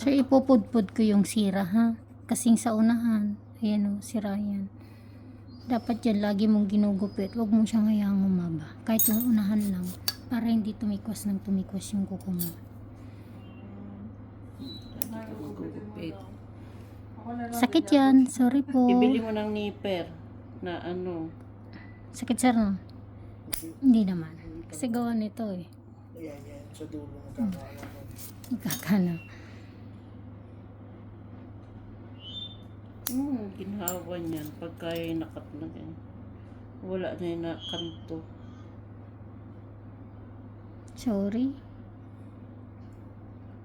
So, ipupudpud ko yung sira, ha? Kasing sa unahan. Ayan o, sira yan. Dapat yan, lagi mong ginugupit. Huwag mo siyang hayaang humaba. Kahit yung unahan lang. Para hindi tumikwas ng tumikwas yung kuko mo. Gugupit. Sakit yan. Sorry po. Ibili mo ng nipper na ano. Sakit, sir, no? Hindi naman. Kasi gawa nito eh. Ayan, yan. Sa dulo magkakaalaman. Magkakala. Ginhawa niyan. Pagka yung nakat na yan. Wala na yung nakanto. Sorry.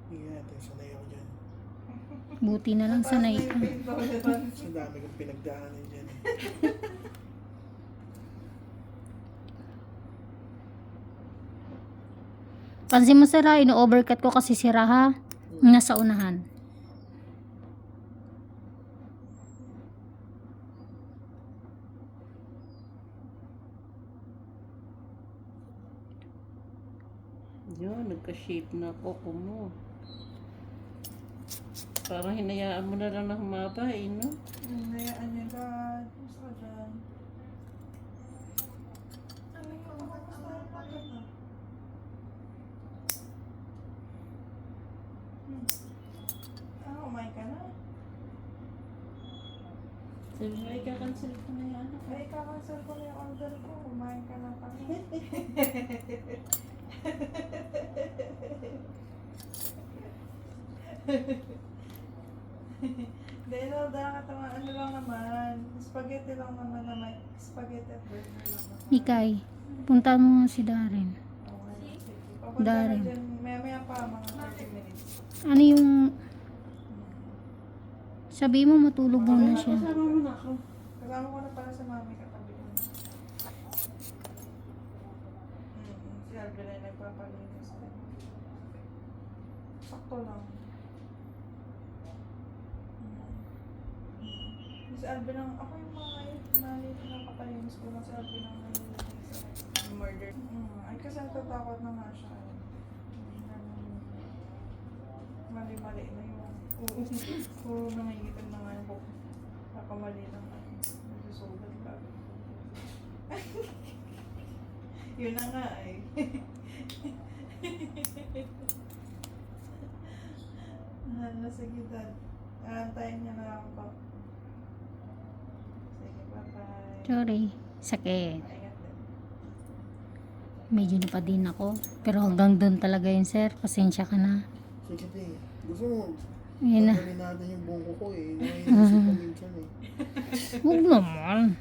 Hindi natin, sanay ako dyan. Buti na lang sanay ka. Sa dami kong pinagdaanan dyan. Pansin mo, sir, ha? Ino-overcut ko kasi sira, ha? Nasa unahan. Yun, nagka-shape na kuko mo. Parang hinayaan mo na lang na humaba eh, no? Hinayaan niya God. Gusto ka dyan. Ano yung kumain ka na? Sabi mo, ika-cancel ko na yan. Ay, kakansel ko na yung order ko. Kumain ka na kami. Dahil ano lang naman. Spaghetti lang naman na may spaghetti at burger lang naman. Ikay, punta mo si Darren. Okay. Papunta na Darren. dyan. Maya pa mga 30 minutes. Ano yung... Sabi mo matulog muna siya. Kasama mo na ako. Kasama ko na pala sa mami katabi ko na. Si Alvin ay nagpapalinis din. Sakto lang. Si Alvin ang, ako yung mga napapalinis ko lang si Alvin ang nalilinis sa murder. Ay kasi natatakot na nga siya. Mali-mali na yung puro nangingitim na nga yung buhok. Nakamali na nga. Nagsusugat lang. Yun na nga eh. Sige dad. Aantayin niya na lang po. Sige, bye-bye. Sorry. Sakit. Ingat din. Medyo na pa din ako. Pero hanggang doon talaga yun, sir. Pasensya ka na. Sige din. Gusto mo, Ayun na. pagdali natin yung bungko ko eh. Naiisip ko minsan eh. Huwag naman.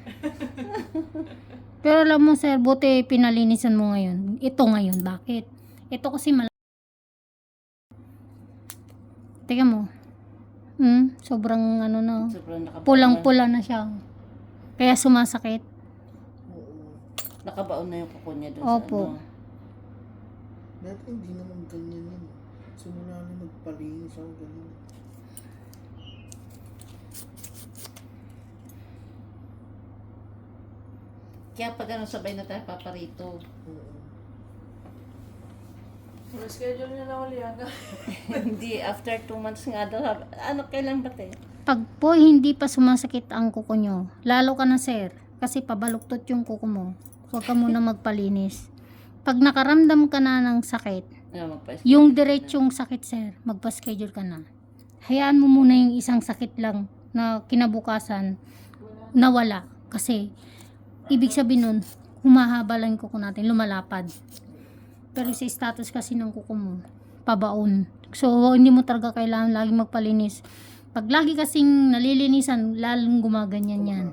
Pero alam mo, sir, buti pinalinisan mo ngayon. Ito ngayon. Bakit? Ito kasi Teka mo. Sobrang ano na. Sobrang nakabaon Pulang-pula na siya. Kaya sumasakit. Oo. Nakabaon na yung kuko niya doon Opo. sa ano. Dati hindi naman ganyan yun. Simula na magpalinis ako ganyan. Kaya pag ano, sabay na tayo paparito. Oo. Schedule niya na uli hanggang. Hindi, after 2 months nga daw. Ano, kailan ba tayo? Pag po hindi pa sumasakit ang kuko nyo, lalo ka na, sir. Kasi pabaluktot yung kuko mo. Huwag ka muna magpalinis. Pag nakaramdam ka na ng sakit, yung diretsong sakit, sir, magpa-schedule ka na. Hayaan mo muna yung isang sakit lang na kinabukasan nawala. Kasi, ibig sabihin nun, humahaba lang yung kuko natin, lumalapad. Pero sa status kasi ng kuko mo, pabaon. So, hindi mo talaga kailangan laging magpalinis. Pag lagi kasing nalilinisan, lalong gumaganyan yan.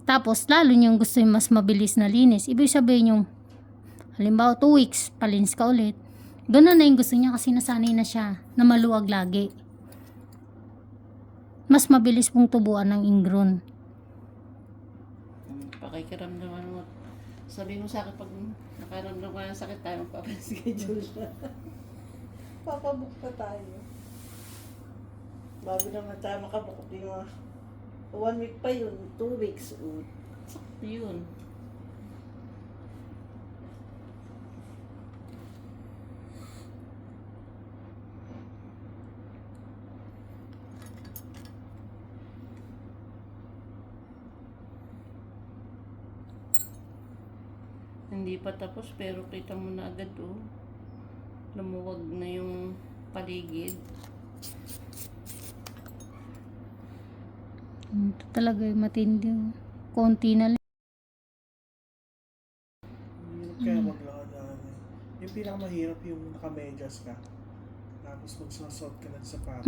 Tapos, lalo niyang gusto yung mas mabilis na linis. Ibig sabihin yung, halimbawa 2 weeks, palinis ka ulit. Ganun na yung gusto niya kasi nasanay na siya na maluwag lagi. Mas mabilis pong tubuan ng ingron. Pakikiramdaman mo. Sabi mo sa akin, pag nakaramdam ka ng sakit tayo, magpapaschedule siya. Papabook na tayo. Bago naman tayo makabukot yung 1 week pa yun, 2 weeks. Sakto yun. Hindi pa tapos pero kita mo na agad oh. Lumuwag na yung paligid. Ito talaga yung matindi. Oh. Konti na lang. Hirap kaya maglakad na ano. Yung pinakamahirap yung nakamedyas ka. Tapos magsusot ka ng sapatos.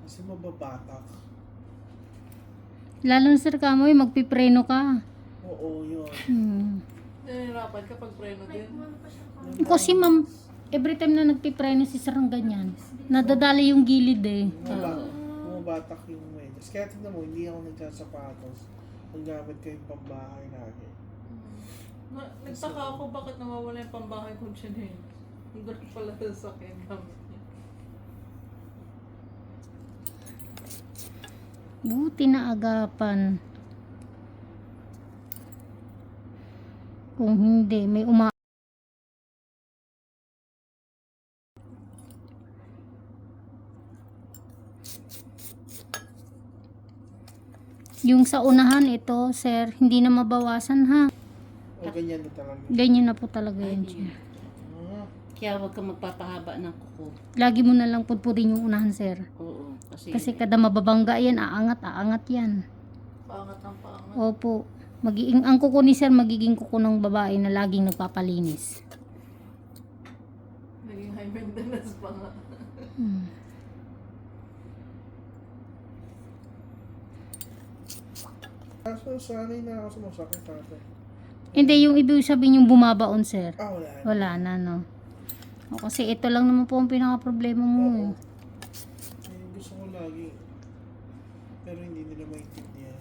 Kasi mababatak. Lalo na sir kamoy, magpipreno ka. Oo, yun. Nahihirapan ka pag preno din. Kasi ma'am, every time na nagpipreno si sir ng ganyan, nadadali yung gilid eh. Bumabatak yung medyas. Kaya tignan mo, hindi ako nagsasapatos. Ang gamit ko yung pambahay lagi. Nagtaka ako bakit nawawala yung pambahay ko dyan eh. Ang galing pala sa akin gamit niya. Buti na agapan. Kung hindi, may Yung sa unahan ito, sir, hindi na mabawasan ha. O ganyan na talaga. Ganyan na po talaga yun, sir. Ah, Kaya huwag ka magpapahaba ng kuko. Lagi mo na lang pudpudin yung unahan, sir. Oo. Kasi kada mababangga yan, aangat yan. Paangat ang paangat. Opo. Ang kuko ni sir, magiging kuko ng babae na laging nagpapalinis. Naging high maintenance pa nga. kaso sanay na ako sumasakit ate. Hindi, yung ibig sabihin yung bumabaon, sir. Ah, wala. Wala na, no? O, kasi ito lang naman po ang pinaka-problema mo. Oo. Eh. Gusto ko lagi. Pero hindi nila maintindihan.